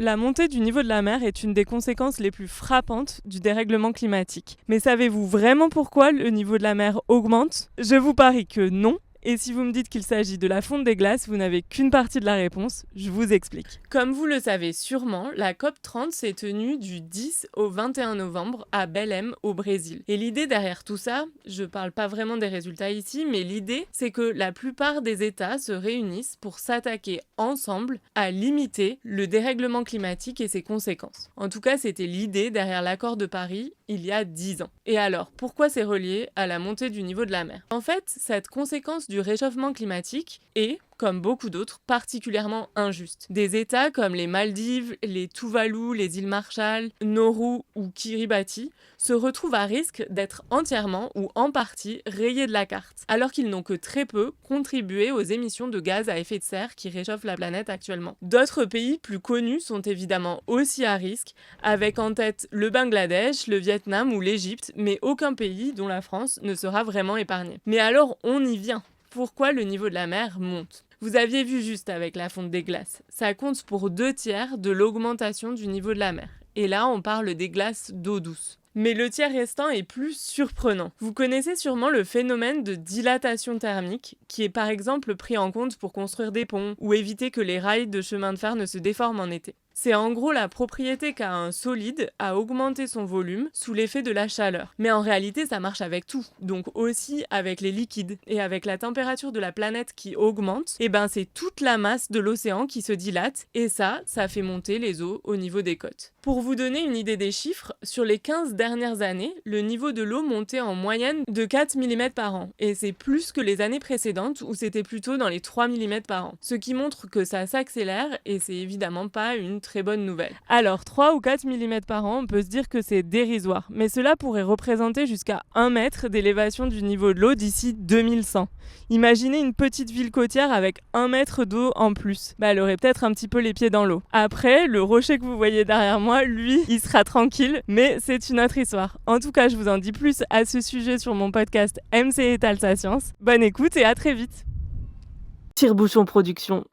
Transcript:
La montée du niveau de la mer est une des conséquences les plus frappantes du dérèglement climatique. Mais savez-vous vraiment pourquoi le niveau de la mer augmente ? Je vous parie que non. Et si vous me dites qu'il s'agit de la fonte des glaces, vous n'avez qu'une partie de la réponse, je vous explique. Comme vous le savez sûrement, la COP30 s'est tenue du 10 au 21 novembre à Belém, au Brésil. Et l'idée derrière tout ça, je parle pas vraiment des résultats ici, mais l'idée c'est que la plupart des États se réunissent pour s'attaquer ensemble à limiter le dérèglement climatique et ses conséquences. En tout cas, c'était l'idée derrière l'accord de Paris il y a 10 ans. Et alors, pourquoi c'est relié à la montée du niveau de la mer ? En fait, cette conséquence du réchauffement climatique est, comme beaucoup d'autres, particulièrement injuste. Des États comme les Maldives, les Tuvalu, les îles Marshall, Nauru ou Kiribati se retrouvent à risque d'être entièrement ou en partie rayés de la carte, alors qu'ils n'ont que très peu contribué aux émissions de gaz à effet de serre qui réchauffent la planète actuellement. D'autres pays plus connus sont évidemment aussi à risque, avec en tête le Bangladesh, le Vietnam ou l'Égypte, mais aucun pays, dont la France, ne sera vraiment épargné. Mais alors, on y vient. Pourquoi le niveau de la mer monte ? Vous aviez vu juste avec la fonte des glaces. Ça compte pour 2/3 de l'augmentation du niveau de la mer. Et là, on parle des glaces d'eau douce. Mais le tiers restant est plus surprenant. Vous connaissez sûrement le phénomène de dilatation thermique, qui est par exemple pris en compte pour construire des ponts ou éviter que les rails de chemin de fer ne se déforment en été. C'est en gros la propriété qu'a un solide à augmenter son volume sous l'effet de la chaleur. Mais en réalité, ça marche avec tout, donc aussi avec les liquides. Et avec la température de la planète qui augmente, c'est toute la masse de l'océan qui se dilate, et ça fait monter les eaux au niveau des côtes. Pour vous donner une idée des chiffres, sur les 15 dernières années, le niveau de l'eau montait en moyenne de 4 mm par an, et c'est plus que les années précédentes où c'était plutôt dans les 3 mm par an. Ce qui montre que ça s'accélère, et c'est évidemment pas une très bonne nouvelle. Alors, 3 ou 4 mm par an, on peut se dire que c'est dérisoire, mais cela pourrait représenter jusqu'à 1 mètre d'élévation du niveau de l'eau d'ici 2100. Imaginez une petite ville côtière avec 1 mètre d'eau en plus. Elle aurait peut-être un petit peu les pieds dans l'eau. Après, le rocher que vous voyez derrière moi, lui, il sera tranquille, mais c'est une autre histoire. En tout cas, je vous en dis plus à ce sujet sur mon podcast MC Étale sa science. Bonne écoute et à très vite. Tire-bouchon Production.